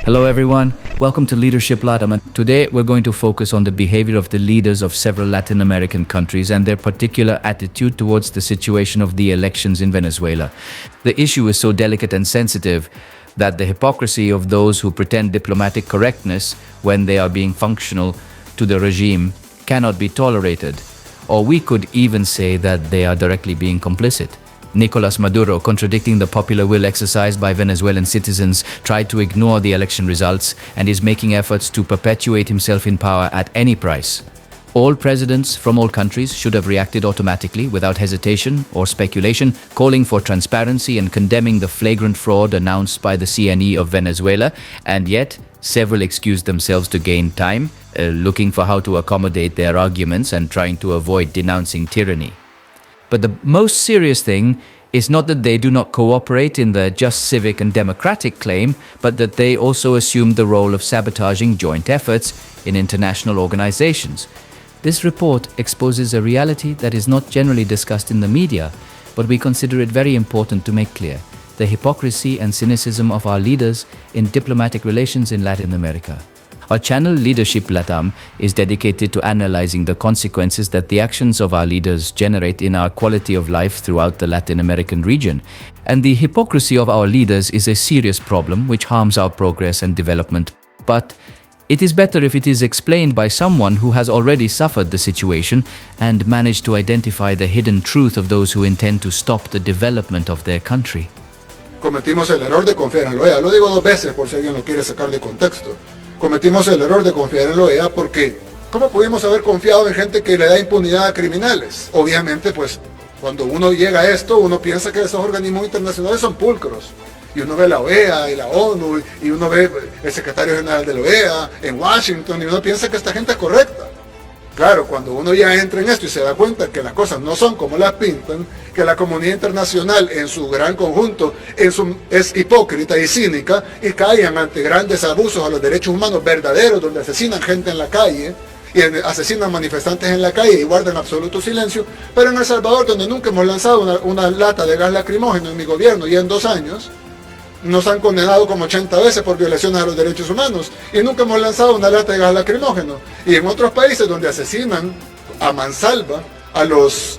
Hello everyone, welcome to Leadership Latam. Today we're going to focus on the behavior of the leaders of several Latin American countries and their particular attitude towards the situation of the elections in Venezuela. The issue is so delicate and sensitive that the hypocrisy of those who pretend diplomatic correctness when they are being functional to the regime cannot be tolerated. Or we could even say that they are directly being complicit. Nicolas Maduro, contradicting the popular will exercised by Venezuelan citizens, tried to ignore the election results and is making efforts to perpetuate himself in power at any price. All presidents from all countries should have reacted automatically, without hesitation or speculation, calling for transparency and condemning the flagrant fraud announced by the CNE of Venezuela, and yet several excused themselves to gain time, looking for how to accommodate their arguments and trying to avoid denouncing tyranny. But the most serious thing is not that they do not cooperate in the just civic and democratic claim, but that they also assume the role of sabotaging joint efforts in international organizations. This report exposes a reality that is not generally discussed in the media, but we consider it very important to make clear: the hypocrisy and cynicism of our leaders in diplomatic relations in Latin America. Our channel Leadership Latam is dedicated to analyzing the consequences that the actions of our leaders generate in our quality of life throughout the Latin American region. And the hypocrisy of our leaders is a serious problem which harms our progress and development. But it is better if it is explained by someone who has already suffered the situation and managed to identify the hidden truth of those who intend to stop the development of their country. Cometimos el error de confiar en la OEA. Lo digo dos veces por si alguien lo quiere sacar de contexto. Cometimos el error de confiar en la OEA porque ¿cómo pudimos haber confiado en gente que le da impunidad a criminales? Obviamente, pues, cuando uno llega a esto, uno piensa que esos organismos internacionales son pulcros. Y uno ve la OEA y la ONU, y uno ve el secretario general de la OEA en Washington, y uno piensa que esta gente es correcta. Claro, cuando uno ya entra en esto y se da cuenta que las cosas no son como las pintan, que la comunidad internacional en su gran conjunto es hipócrita y cínica y caen ante grandes abusos a los derechos humanos verdaderos, donde asesinan gente en la calle y asesinan manifestantes en la calle y guardan absoluto silencio, pero en El Salvador, donde nunca hemos lanzado una lata de gas lacrimógeno en mi gobierno y en 2 años, nos han condenado como 80 veces por violaciones a los derechos humanos y nunca hemos lanzado una lata de gas lacrimógeno. Y en otros países donde asesinan a mansalva a los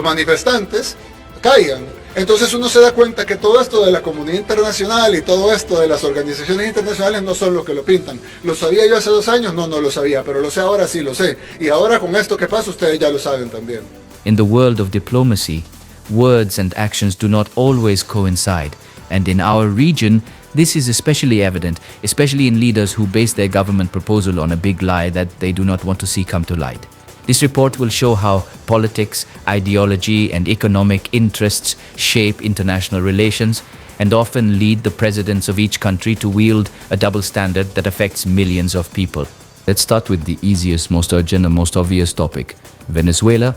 manifestantes, caigan. Entonces uno se da cuenta que todo esto de la comunidad internacional y todo esto de las organizaciones internacionales no son lo que lo pintan. ¿Lo sabía yo hace 2 años? No lo sabía, pero lo sé ahora, sí lo sé. Y ahora con esto que pasa ustedes ya lo saben también. In the world of diplomacy, words and actions do not always coincide, and in our region, this is especially evident, especially in leaders who base their government proposal on a big lie that they do not want to see come to light. This report will show how politics, ideology, and economic interests shape international relations and often lead the presidents of each country to wield a double standard that affects millions of people. Let's start with the easiest, most urgent, and most obvious topic: Venezuela.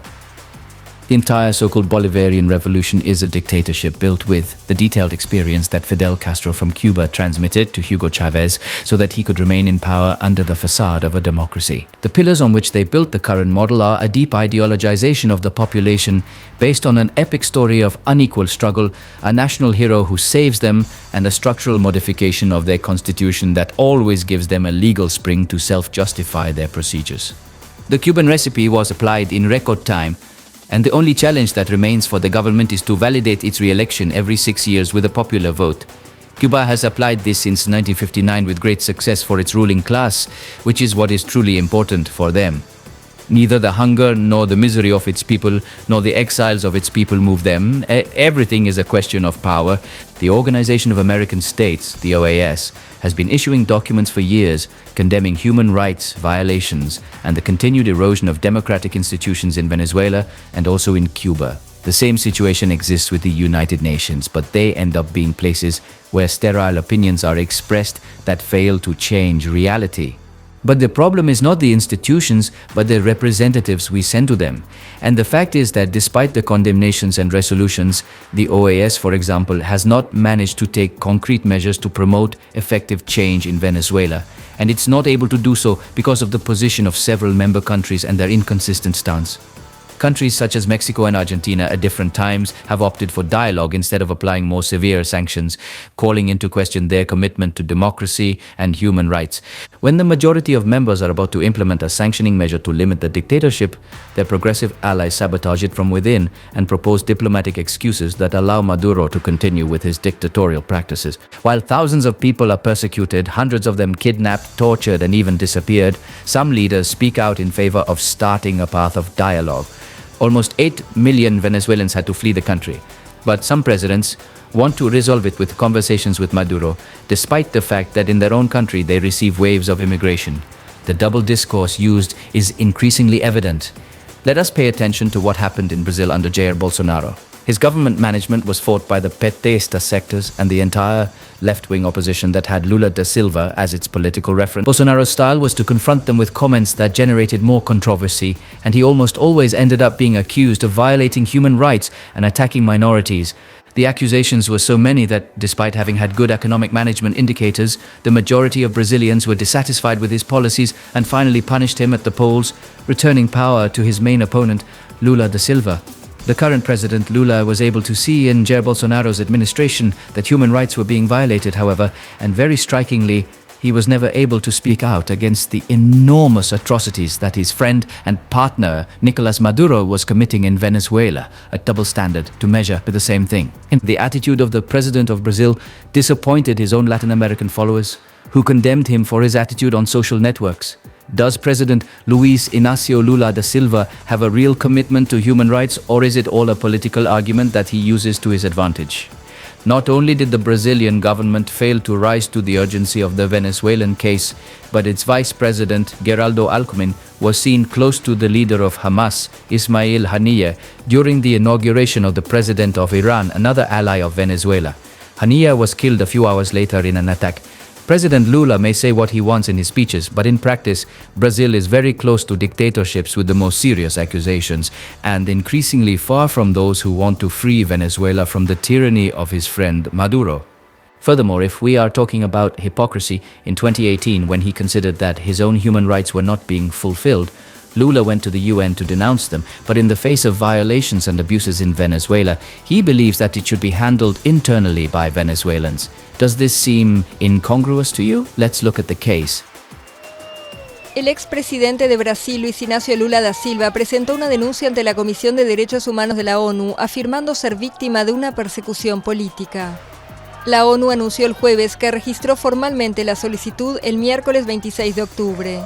The entire so-called Bolivarian revolution is a dictatorship built with the detailed experience that Fidel Castro from Cuba transmitted to Hugo Chavez so that he could remain in power under the facade of a democracy. The pillars on which they built the current model are a deep ideologization of the population based on an epic story of unequal struggle, a national hero who saves them, and a structural modification of their constitution that always gives them a legal spring to self-justify their procedures. The Cuban recipe was applied in record time, and the only challenge that remains for the government is to validate its re-election every 6 years with a popular vote. Cuba has applied this since 1959 with great success for its ruling class, which is what is truly important for them. Neither the hunger nor the misery of its people nor the exiles of its people move them. Everything is a question of power. The Organization of American States, the OAS, has been issuing documents for years condemning human rights violations and the continued erosion of democratic institutions in Venezuela and also in Cuba. The same situation exists with the United Nations, but they end up being places where sterile opinions are expressed that fail to change reality. But the problem is not the institutions, but the representatives we send to them. And the fact is that despite the condemnations and resolutions, the OAS, for example, has not managed to take concrete measures to promote effective change in Venezuela. And it's not able to do so because of the position of several member countries and their inconsistent stance. Countries such as Mexico and Argentina at different times have opted for dialogue instead of applying more severe sanctions, calling into question their commitment to democracy and human rights. When the majority of members are about to implement a sanctioning measure to limit the dictatorship, their progressive allies sabotage it from within and propose diplomatic excuses that allow Maduro to continue with his dictatorial practices. While thousands of people are persecuted, hundreds of them kidnapped, tortured, and even disappeared, some leaders speak out in favor of starting a path of dialogue. Almost 8 million Venezuelans had to flee the country, but some presidents want to resolve it with conversations with Maduro, despite the fact that in their own country they receive waves of immigration. The double discourse used is increasingly evident. Let us pay attention to what happened in Brazil under Jair Bolsonaro. His government management was fought by the Petista sectors and the entire left-wing opposition that had Lula da Silva as its political reference. Bolsonaro's style was to confront them with comments that generated more controversy, and he almost always ended up being accused of violating human rights and attacking minorities. The accusations were so many that, despite having had good economic management indicators, the majority of Brazilians were dissatisfied with his policies and finally punished him at the polls, returning power to his main opponent, Lula da Silva. The current president, Lula, was able to see in Jair Bolsonaro's administration that human rights were being violated, however, and very strikingly, he was never able to speak out against the enormous atrocities that his friend and partner, Nicolas Maduro, was committing in Venezuela, a double standard to measure with the same thing. The attitude of the president of Brazil disappointed his own Latin American followers, who condemned him for his attitude on social networks. Does President Luiz Inácio Lula da Silva have a real commitment to human rights, or is it all a political argument that he uses to his advantage? Not only did the Brazilian government fail to rise to the urgency of the Venezuelan case, but its vice president, Geraldo Alckmin, was seen close to the leader of Hamas, Ismail Haniyeh, during the inauguration of the president of Iran, another ally of Venezuela. Haniyeh was killed a few hours later in an attack. President Lula may say what he wants in his speeches, but in practice, Brazil is very close to dictatorships with the most serious accusations, and increasingly far from those who want to free Venezuela from the tyranny of his friend Maduro. Furthermore, if we are talking about hypocrisy, in 2018, when he considered that his own human rights were not being fulfilled, Lula went to the UN to denounce them, but in the face of violations and abuses in Venezuela, he believes that it should be handled internally by Venezuelans. Does this seem incongruous to you? Let's look at the case. El expresidente de Brasil, Luiz Inácio Lula da Silva, presentó una denuncia ante la Comisión de Derechos Humanos de la ONU, afirmando ser víctima de una persecución política. La ONU anunció el jueves que registró formalmente la solicitud el miércoles 26 de octubre.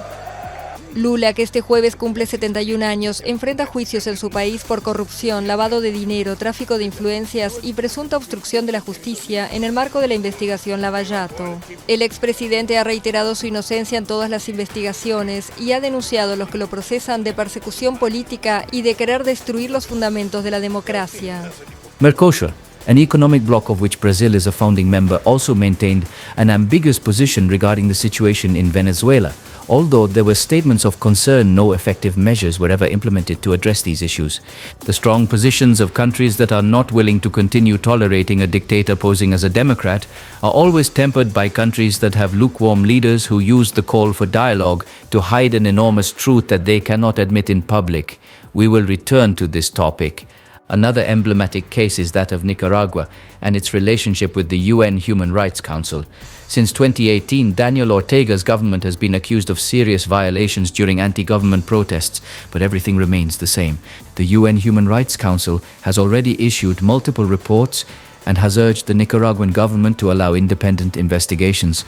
Lula, que este jueves cumple 71 años, enfrenta juicios en su país por corrupción, lavado de dinero, tráfico de influencias y presunta obstrucción de la justicia en el marco de la investigación Lavallato. El expresidente ha reiterado su inocencia en todas las investigaciones y ha denunciado a los que lo procesan de persecución política y de querer destruir los fundamentos de la democracia. Mercosur, an economic bloc of which Brazil is a founding member, also maintained an ambiguous position regarding the situation in Venezuela. Although there were statements of concern, no effective measures were ever implemented to address these issues. The strong positions of countries that are not willing to continue tolerating a dictator posing as a democrat are always tempered by countries that have lukewarm leaders who use the call for dialogue to hide an enormous truth that they cannot admit in public. We will return to this topic. Another emblematic case is that of Nicaragua and its relationship with the UN Human Rights Council. Since 2018, Daniel Ortega's government has been accused of serious violations during anti-government protests, but everything remains the same. The UN Human Rights Council has already issued multiple reports and has urged the Nicaraguan government to allow independent investigations.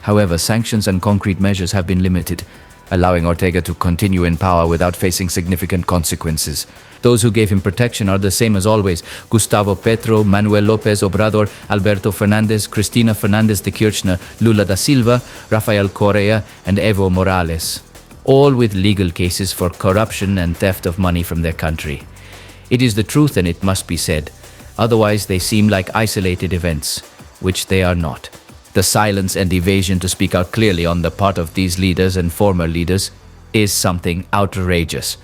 However, sanctions and concrete measures have been limited, allowing Ortega to continue in power without facing significant consequences. Those who gave him protection are the same as always: Gustavo Petro, Manuel López Obrador, Alberto Fernández, Cristina Fernández de Kirchner, Lula da Silva, Rafael Correa, and Evo Morales, all with legal cases for corruption and theft of money from their country. It is the truth and it must be said. Otherwise, they seem like isolated events, which they are not. The silence and evasion to speak out clearly on the part of these leaders and former leaders is something outrageous.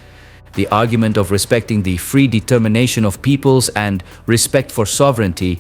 The argument of respecting the free determination of peoples and respect for sovereignty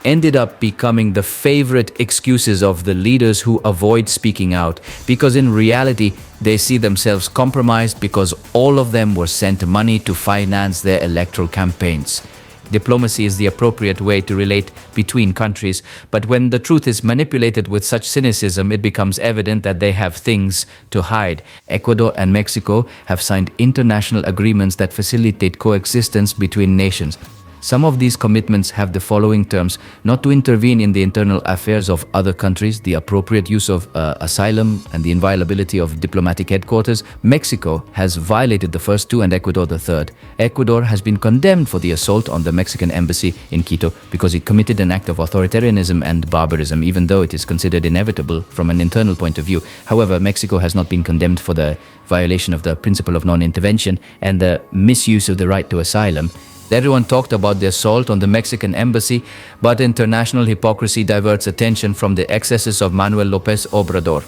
ended up becoming the favorite excuses of the leaders who avoid speaking out, because in reality they see themselves compromised because all of them were sent money to finance their electoral campaigns. Diplomacy is the appropriate way to relate between countries, but when the truth is manipulated with such cynicism, it becomes evident that they have things to hide. Ecuador and Mexico have signed international agreements that facilitate coexistence between nations. Some of these commitments have the following terms: not to intervene in the internal affairs of other countries, the appropriate use of asylum, and the inviolability of diplomatic headquarters. Mexico has violated the first two and Ecuador the third. Ecuador has been condemned for the assault on the Mexican embassy in Quito because it committed an act of authoritarianism and barbarism, even though it is considered inevitable from an internal point of view. However, Mexico has not been condemned for the violation of the principle of non-intervention and the misuse of the right to asylum. Everyone talked about the assault on the Mexican embassy, but international hypocrisy diverts attention from the excesses of Manuel López Obrador,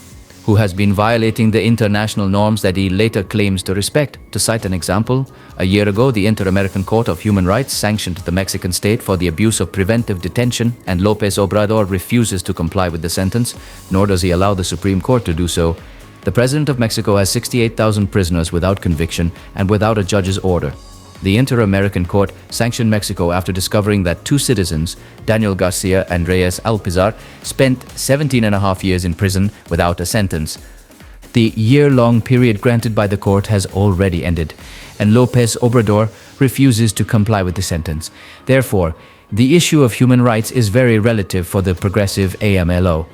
who has been violating the international norms that he later claims to respect. To cite an example, a year ago, the Inter-American Court of Human Rights sanctioned the Mexican state for the abuse of preventive detention, and López Obrador refuses to comply with the sentence, nor does he allow the Supreme Court to do so. The President of Mexico has 68,000 prisoners without conviction and without a judge's order. The Inter-American Court sanctioned Mexico after discovering that two citizens, Daniel Garcia and Reyes Alpizar, spent 17.5 years in prison without a sentence. The year-long period granted by the court has already ended, and López Obrador refuses to comply with the sentence. Therefore, the issue of human rights is very relative for the progressive AMLO.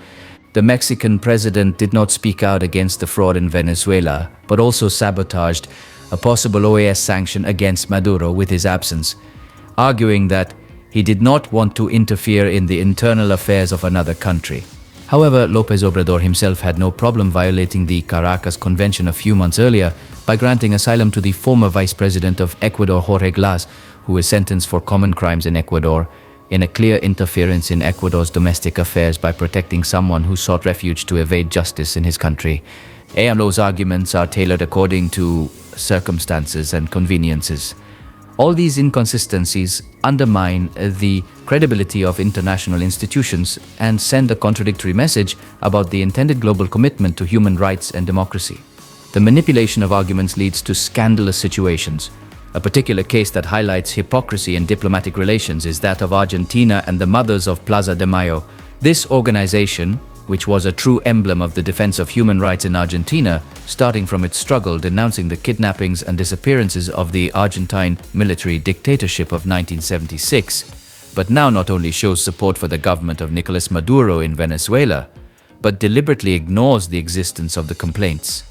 The Mexican president did not speak out against the fraud in Venezuela, but also sabotaged a possible OAS sanction against Maduro with his absence, arguing that he did not want to interfere in the internal affairs of another country. However, López Obrador himself had no problem violating the Caracas Convention a few months earlier by granting asylum to the former vice president of Ecuador, Jorge Glass, who was sentenced for common crimes in Ecuador, in a clear interference in Ecuador's domestic affairs by protecting someone who sought refuge to evade justice in his country. AMLO's arguments are tailored according to circumstances and conveniences. All these inconsistencies undermine the credibility of international institutions and send a contradictory message about the intended global commitment to human rights and democracy. The manipulation of arguments leads to scandalous situations. A particular case that highlights hypocrisy in diplomatic relations is that of Argentina and the Mothers of Plaza de Mayo. This organization, which was a true emblem of the defense of human rights in Argentina, starting from its struggle denouncing the kidnappings and disappearances of the Argentine military dictatorship of 1976, but now not only shows support for the government of Nicolas Maduro in Venezuela, but deliberately ignores the existence of the complaints.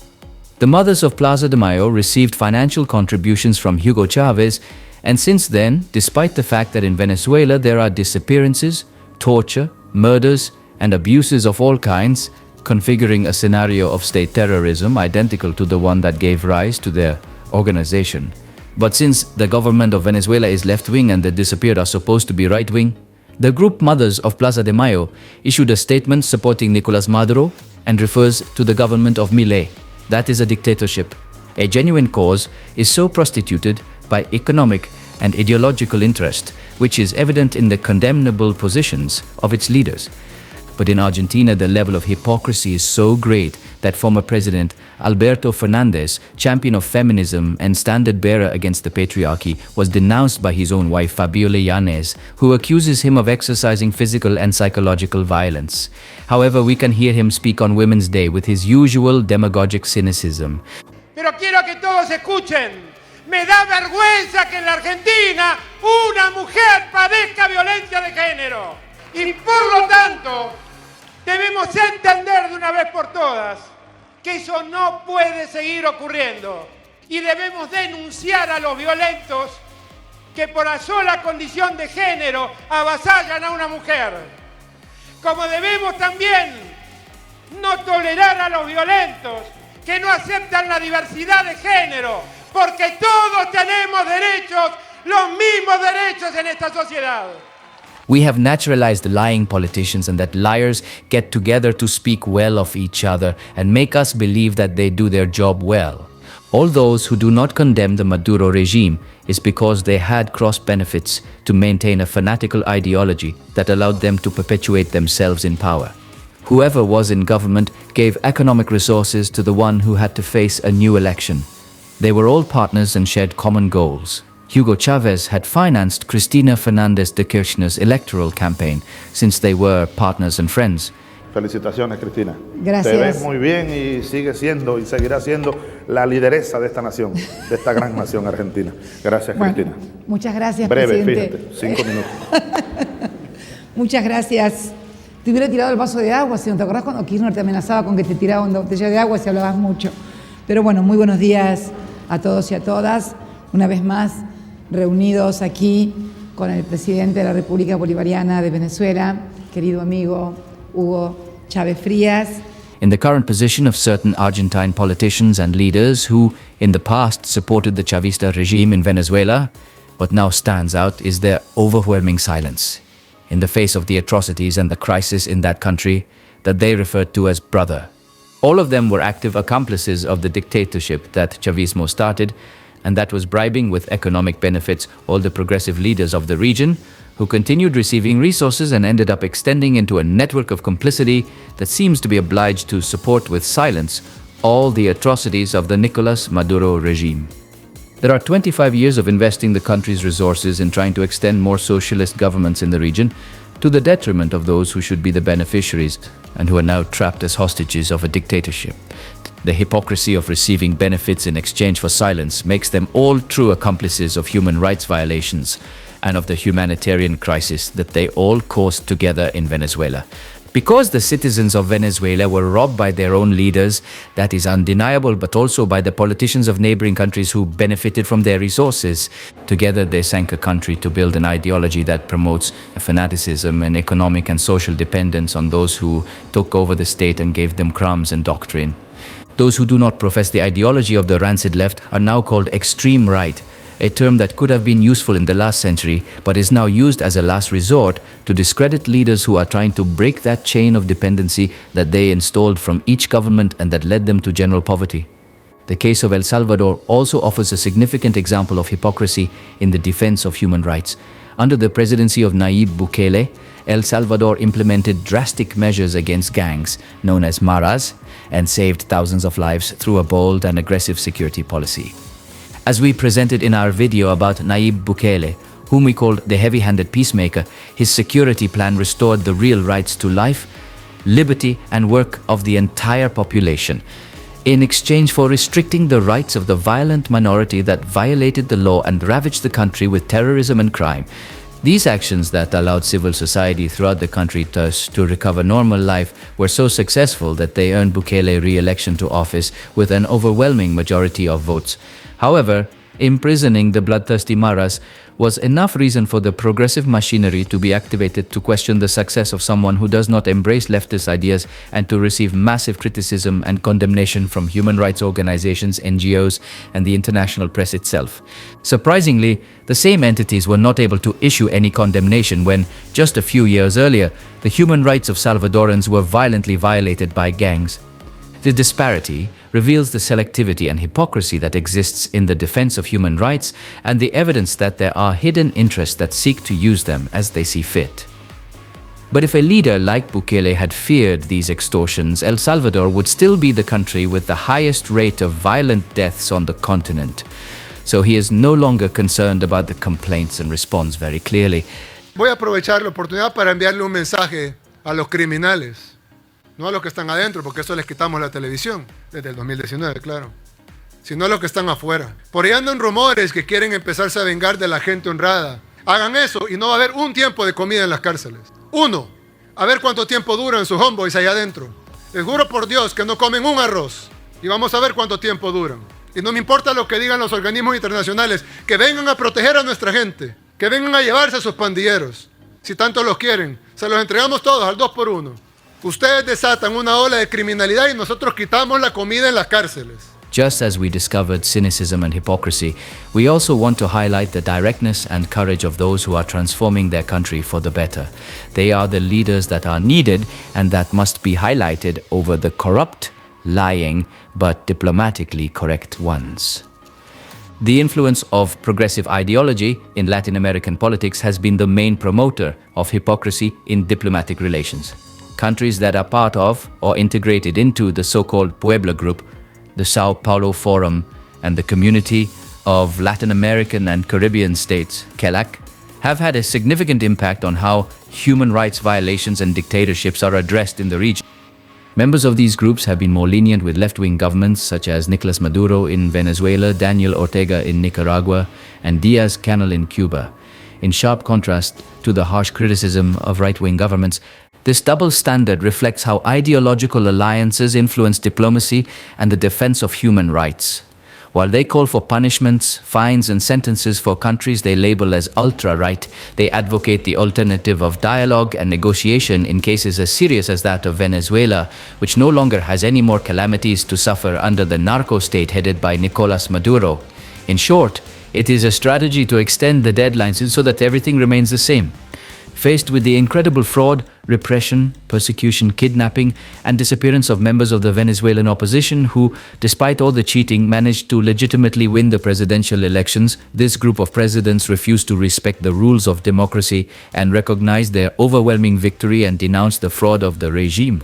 The Mothers of Plaza de Mayo received financial contributions from Hugo Chavez, and since then, despite the fact that in Venezuela there are disappearances, torture, murders, and abuses of all kinds, configuring a scenario of state terrorism identical to the one that gave rise to their organization. But since the government of Venezuela is left-wing and the disappeared are supposed to be right-wing, the group Mothers of Plaza de Mayo issued a statement supporting Nicolas Maduro and refers to the government of Milei. That is a dictatorship. A genuine cause is so prostituted by economic and ideological interest, which is evident in the condemnable positions of its leaders. But in Argentina, the level of hypocrisy is so great that former President Alberto Fernandez, champion of feminism and standard-bearer against the patriarchy, was denounced by his own wife Fabiola Yanez, who accuses him of exercising physical and psychological violence. However, we can hear him speak on Women's Day with his usual demagogic cynicism. Pero quiero que todos escuchen. Me da vergüenza que en la Argentina una mujer padezca violencia de género. Y por lo tanto, debemos entender de una vez por todas que eso no puede seguir ocurriendo. Y debemos denunciar a los violentos que por la sola condición de género avasallan a una mujer. Como debemos también no tolerar a los violentos que no aceptan la diversidad de género, porque todos tenemos derechos, los mismos derechos en esta sociedad. We have naturalized lying politicians and that liars get together to speak well of each other and make us believe that they do their job well. All those who do not condemn the Maduro regime is because they had cross benefits to maintain a fanatical ideology that allowed them to perpetuate themselves in power. Whoever was in government gave economic resources to the one who had to face a new election. They were all partners and shared common goals. Hugo Chavez had financed Cristina Fernández de Kirchner's electoral campaign since they were partners and friends. Felicitaciones, Cristina. Gracias. Te ves muy bien y sigue siendo y seguirá siendo la lideresa de esta nación, de esta gran nación argentina. Gracias, Bueno, Cristina. muchas gracias, Breve, presidente. fíjate, 5 minutos. Muchas gracias. Te hubiera tirado el vaso de agua, si no te acordás cuando Kirchner te amenazaba con que te tiraba una botella de agua si hablabas mucho. Pero bueno, muy buenos días a todos y a todas. Una vez más, reunidos aquí con el presidente de la República Bolivariana de Venezuela, querido amigo Hugo Chávez Frías. In the current position of certain Argentine politicians and leaders who, in the past, supported the Chavista regime in Venezuela, what now stands out is their overwhelming silence in the face of the atrocities and the crisis in that country that they referred to as brother. All of them were active accomplices of the dictatorship that Chavismo started, and that was bribing with economic benefits all the progressive leaders of the region, who continued receiving resources and ended up extending into a network of complicity that seems to be obliged to support with silence all the atrocities of the Nicolas Maduro regime. There are 25 years of investing the country's resources in trying to extend more socialist governments in the region, to the detriment of those who should be the beneficiaries and who are now trapped as hostages of a dictatorship. The hypocrisy of receiving benefits in exchange for silence makes them all true accomplices of human rights violations and of the humanitarian crisis that they all caused together in Venezuela. Because the citizens of Venezuela were robbed by their own leaders, that is undeniable, but also by the politicians of neighboring countries who benefited from their resources. Together they sank a country to build an ideology that promotes fanaticism and economic and social dependence on those who took over the state and gave them crumbs and doctrine. Those who do not profess the ideology of the rancid left are now called extreme right, a term that could have been useful in the last century, but is now used as a last resort to discredit leaders who are trying to break that chain of dependency that they installed from each government and that led them to general poverty. The case of El Salvador also offers a significant example of hypocrisy in the defense of human rights. Under the presidency of Nayib Bukele, El Salvador implemented drastic measures against gangs, known as maras, and saved thousands of lives through a bold and aggressive security policy. As we presented in our video about Nayib Bukele, whom we called the heavy-handed peacemaker, his security plan restored the real rights to life, liberty and work of the entire population, in exchange for restricting the rights of the violent minority that violated the law and ravaged the country with terrorism and crime. These actions that allowed civil society throughout the country thus to recover normal life were so successful that they earned Bukele re-election to office with an overwhelming majority of votes. However, imprisoning the bloodthirsty maras was enough reason for the progressive machinery to be activated to question the success of someone who does not embrace leftist ideas and to receive massive criticism and condemnation from human rights organizations, NGOs, and the international press itself. Surprisingly, the same entities were not able to issue any condemnation when, just a few years earlier, the human rights of Salvadorans were violently violated by gangs. The disparity reveals the selectivity and hypocrisy that exists in the defense of human rights and the evidence that there are hidden interests that seek to use them as they see fit. But if a leader like Bukele had feared these extortions, El Salvador would still be the country with the highest rate of violent deaths on the continent. So he is no longer concerned about the complaints and responds very clearly. Voy a aprovechar la oportunidad para enviarle un mensaje a los criminales. No a los que están adentro, porque eso les quitamos la televisión, desde el 2019, claro. Sino a los que están afuera. Por ahí andan rumores que quieren empezarse a vengar de la gente honrada. Hagan eso y no va a haber un tiempo de comida en las cárceles. Uno, a ver cuánto tiempo duran sus homeboys allá adentro. Les juro por Dios que no comen un arroz. Y vamos a ver cuánto tiempo duran. Y no me importa lo que digan los organismos internacionales, que vengan a proteger a nuestra gente, que vengan a llevarse a sus pandilleros. Si tanto los quieren, se los entregamos todos al 2 por 1. Ustedes desatan una ola de criminalidad y nosotros quitamos la comida en las cárceles. Just as we discovered cynicism and hypocrisy, we also want to highlight the directness and courage of those who are transforming their country for the better. They are the leaders that are needed and that must be highlighted over the corrupt, lying but diplomatically correct ones. The influence of progressive ideology in Latin American politics has been the main promoter of hypocrisy in diplomatic relations. Countries that are part of or integrated into the so-called Puebla Group, the Sao Paulo Forum, and the Community of Latin American and Caribbean States, CELAC, have had a significant impact on how human rights violations and dictatorships are addressed in the region. Members of these groups have been more lenient with left-wing governments such as Nicolas Maduro in Venezuela, Daniel Ortega in Nicaragua, and Diaz-Canel in Cuba. In sharp contrast to the harsh criticism of right-wing governments, this double standard reflects how ideological alliances influence diplomacy and the defense of human rights. While they call for punishments, fines, and sentences for countries they label as ultra-right, they advocate the alternative of dialogue and negotiation in cases as serious as that of Venezuela, which no longer has any more calamities to suffer under the narco state headed by Nicolas Maduro. In short, it is a strategy to extend the deadlines so that everything remains the same. Faced with the incredible fraud, repression, persecution, kidnapping, and disappearance of members of the Venezuelan opposition who, despite all the cheating, managed to legitimately win the presidential elections, this group of presidents refused to respect the rules of democracy and recognize their overwhelming victory and denounce the fraud of the regime.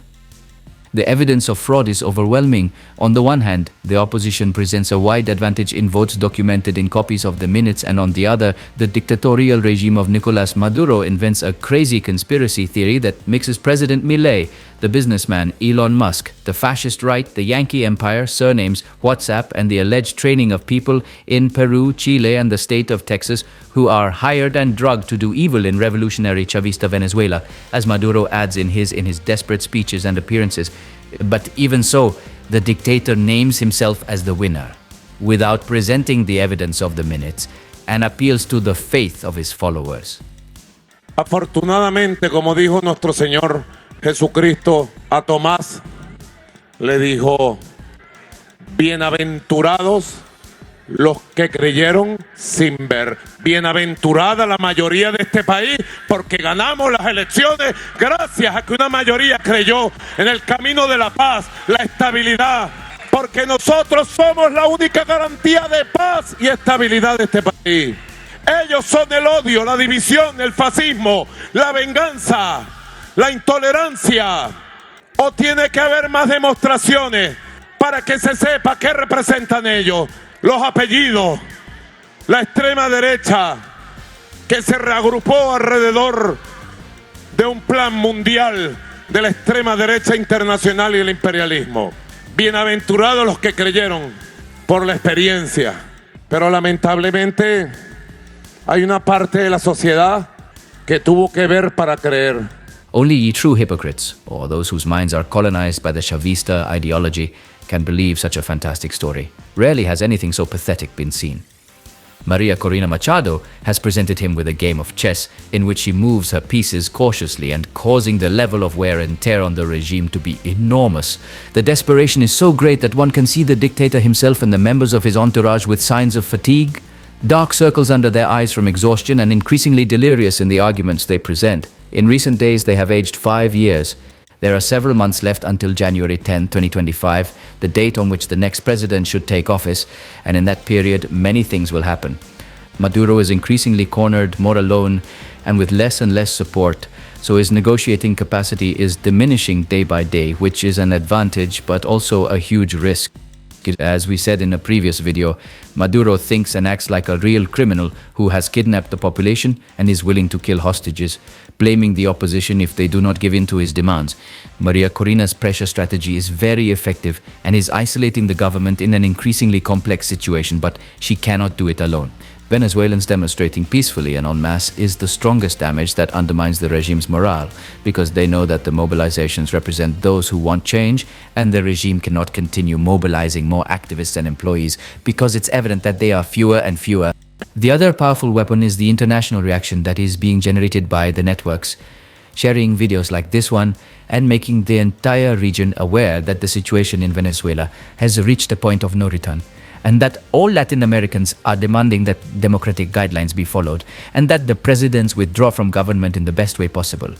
The evidence of fraud is overwhelming. On the one hand, the opposition presents a wide advantage in votes documented in copies of the minutes, and on the other, the dictatorial regime of Nicolas Maduro invents a crazy conspiracy theory that mixes President Milei, the businessman Elon Musk, the fascist right, the Yankee Empire, surnames, WhatsApp, and the alleged training of people in Peru, Chile, and the state of Texas who are hired and drugged to do evil in revolutionary Chavista Venezuela, as Maduro adds in his desperate speeches and appearances. But even so, the dictator names himself as the winner, without presenting the evidence of the minutes, and appeals to the faith of his followers. Afortunadamente, como dijo nuestro Señor Jesucristo a Tomás, le dijo: bienaventurados los que creyeron sin ver. Bienaventurada la mayoría de este país, porque ganamos las elecciones gracias a que una mayoría creyó en el camino de la paz, la estabilidad, porque nosotros somos la única garantía de paz y estabilidad de este país. Ellos son el odio, la división, el fascismo, la venganza, la intolerancia. ¿O tiene que haber más demostraciones para que se sepa qué representan ellos? Los apellidos, la extrema derecha que se reagrupó alrededor de un plan mundial de la extrema derecha internacional y el imperialismo. Bienaventurados los que creyeron por la experiencia, pero lamentablemente hay una parte de la sociedad que tuvo que ver para creer. Only true hypocrites, or those whose minds are colonized by the Chavista ideology, can believe such a fantastic story. Rarely has anything so pathetic been seen. Maria Corina Machado has presented him with a game of chess in which she moves her pieces cautiously and causing the level of wear and tear on the regime to be enormous. The desperation is so great that one can see the dictator himself and the members of his entourage with signs of fatigue, dark circles under their eyes from exhaustion, and increasingly delirious in the arguments they present. In recent days, they have aged 5 years. There are several months left until January 10, 2025, the date on which the next president should take office, and in that period, many things will happen. Maduro is increasingly cornered, more alone, and with less and less support, so his negotiating capacity is diminishing day by day, which is an advantage but also a huge risk. As we said in a previous video, Maduro thinks and acts like a real criminal who has kidnapped the population and is willing to kill hostages, blaming the opposition if they do not give in to his demands. Maria Corina's pressure strategy is very effective and is isolating the government in an increasingly complex situation, but she cannot do it alone. Venezuelans demonstrating peacefully and en masse is the strongest damage that undermines the regime's morale, because they know that the mobilizations represent those who want change, and the regime cannot continue mobilizing more activists and employees because it's evident that they are fewer and fewer. The other powerful weapon is the international reaction that is being generated by the networks, sharing videos like this one and making the entire region aware that the situation in Venezuela has reached a point of no return, and that all Latin Americans are demanding that democratic guidelines be followed, and that the presidents withdraw from government in the best way possible.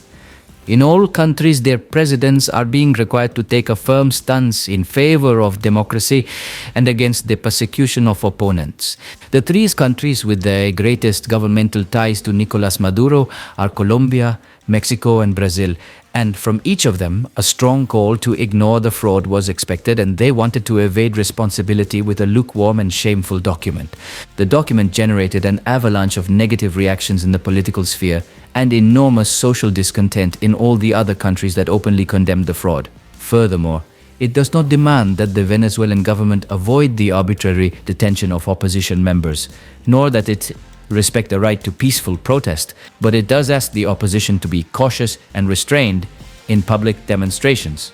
In all countries, their presidents are being required to take a firm stance in favor of democracy and against the persecution of opponents. The three countries with the greatest governmental ties to Nicolás Maduro are Colombia, Mexico, and Brazil. And from each of them, a strong call to ignore the fraud was expected, and they wanted to evade responsibility with a lukewarm and shameful document. The document generated an avalanche of negative reactions in the political sphere and enormous social discontent in all the other countries that openly condemned the fraud. Furthermore, it does not demand that the Venezuelan government avoid the arbitrary detention of opposition members, nor that it respect the right to peaceful protest, but it does ask the opposition to be cautious and restrained in public demonstrations.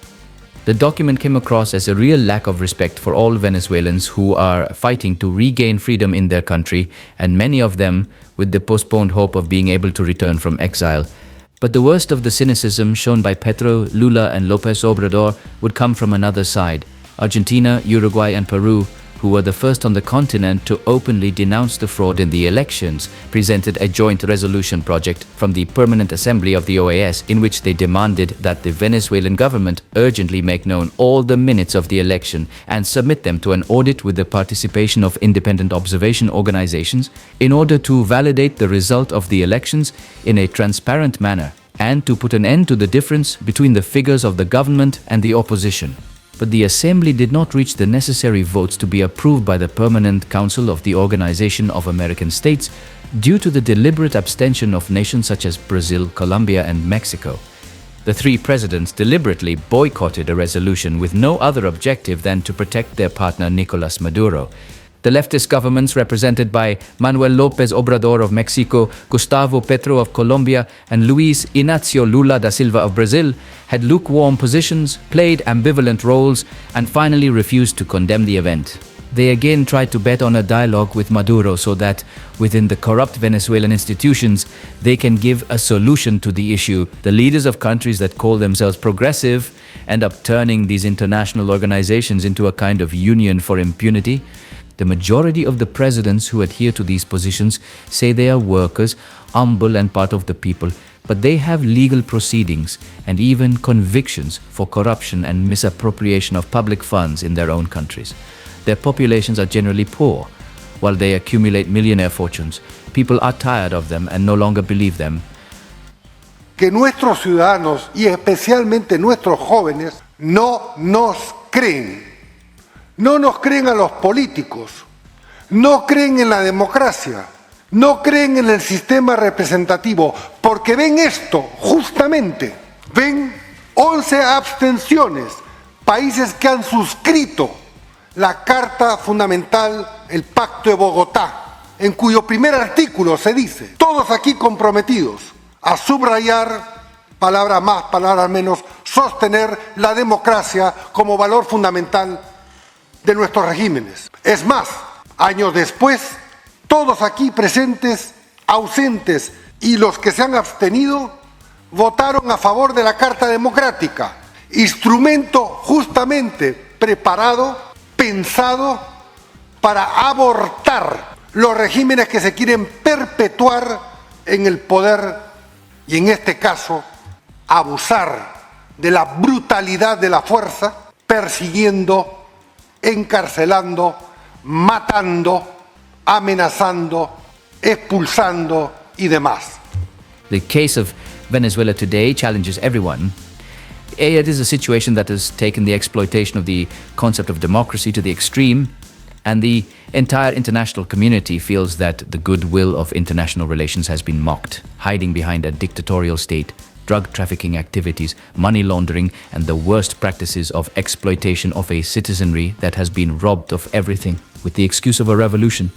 The document came across as a real lack of respect for all Venezuelans who are fighting to regain freedom in their country, and many of them with the postponed hope of being able to return from exile. But the worst of the cynicism shown by Petro, Lula, and López Obrador would come from another side. Argentina, Uruguay, and Peru, who were the first on the continent to openly denounce the fraud in the elections, presented a joint resolution project from the Permanent Assembly of the OAS in which they demanded that the Venezuelan government urgently make known all the minutes of the election and submit them to an audit with the participation of independent observation organizations in order to validate the result of the elections in a transparent manner and to put an end to the difference between the figures of the government and the opposition. But the Assembly did not reach the necessary votes to be approved by the Permanent Council of the Organization of American States due to the deliberate abstention of nations such as Brazil, Colombia, and Mexico. The three presidents deliberately boycotted a resolution with no other objective than to protect their partner Nicolás Maduro. The leftist governments represented by Manuel López Obrador of Mexico, Gustavo Petro of Colombia, and Luis Inácio Lula da Silva of Brazil had lukewarm positions, played ambivalent roles, and finally refused to condemn the event. They again tried to bet on a dialogue with Maduro so that, within the corrupt Venezuelan institutions, they can give a solution to the issue. The leaders of countries that call themselves progressive end up turning these international organizations into a kind of union for impunity. The majority of the presidents who adhere to these positions say they are workers, humble and part of the people, but they have legal proceedings and even convictions for corruption and misappropriation of public funds in their own countries. Their populations are generally poor, while they accumulate millionaire fortunes. People are tired of them and no longer believe them. Que nuestros ciudadanos y especialmente nuestros jóvenes no nos creen. No nos creen a los políticos, no creen en la democracia, no creen en el sistema representativo, porque ven esto, justamente, ven 11 abstenciones, países que han suscrito la Carta Fundamental, el Pacto de Bogotá, en cuyo primer artículo se dice, todos aquí comprometidos a subrayar, palabra más, palabra menos, sostener la democracia como valor fundamental de nuestros regímenes. Es más, años después, todos aquí presentes, ausentes y los que se han abstenido, votaron a favor de la Carta Democrática, instrumento justamente preparado, pensado para abortar los regímenes que se quieren perpetuar en el poder y en este caso abusar de la brutalidad de la fuerza, persiguiendo, encarcelando, matando, amenazando, expulsando y demás. The case of Venezuela today challenges everyone. It is a situation that has taken the exploitation of the concept of democracy to the extreme, and the entire international community feels that the goodwill of international relations has been mocked, hiding behind a dictatorial state, drug trafficking activities, money laundering, and the worst practices of exploitation of a citizenry that has been robbed of everything with the excuse of a revolution.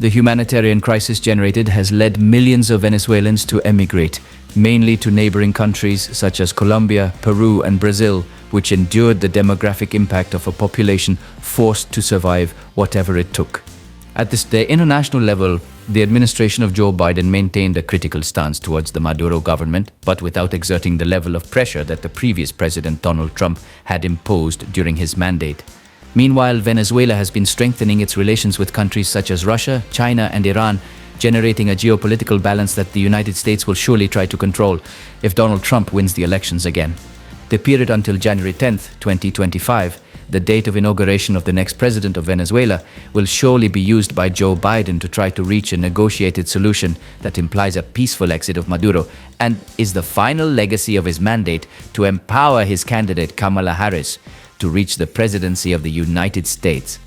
The humanitarian crisis generated has led millions of Venezuelans to emigrate, mainly to neighboring countries such as Colombia, Peru, and Brazil, which endured the demographic impact of a population forced to survive whatever it took. At the international level, the administration of Joe Biden maintained a critical stance towards the Maduro government, but without exerting the level of pressure that the previous president Donald Trump had imposed during his mandate. Meanwhile, Venezuela has been strengthening its relations with countries such as Russia, China, and Iran, generating a geopolitical balance that the United States will surely try to control if Donald Trump wins the elections again. The period until January 10th, 2025, the date of inauguration of the next president of Venezuela, will surely be used by Joe Biden to try to reach a negotiated solution that implies a peaceful exit of Maduro and is the final legacy of his mandate to empower his candidate Kamala Harris to reach the presidency of the United States.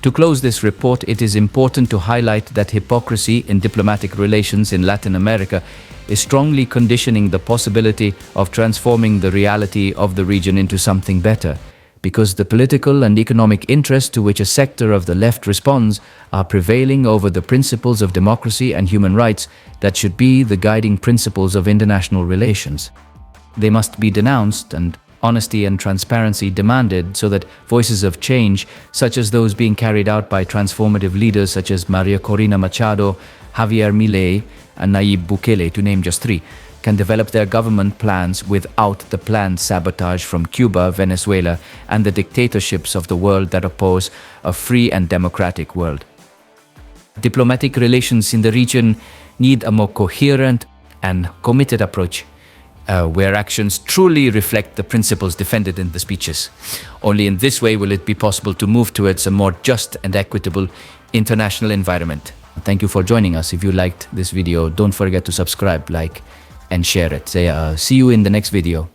To close this report, it is important to highlight that hypocrisy in diplomatic relations in Latin America is strongly conditioning the possibility of transforming the reality of the region into something better, because the political and economic interests to which a sector of the left responds are prevailing over the principles of democracy and human rights that should be the guiding principles of international relations. They must be denounced and honesty and transparency demanded so that voices of change, such as those being carried out by transformative leaders such as Maria Corina Machado, Javier Milei, and Nayib Bukele, to name just three, can develop their government plans without the planned sabotage from Cuba, Venezuela, and the dictatorships of the world that oppose a free and democratic world. Diplomatic relations in the region need a more coherent and committed approach, where actions truly reflect the principles defended in the speeches. Only in this way will it be possible to move towards a more just and equitable international environment. Thank you for joining us. If you liked this video, don't forget to subscribe, like, and share it. See you in the next video.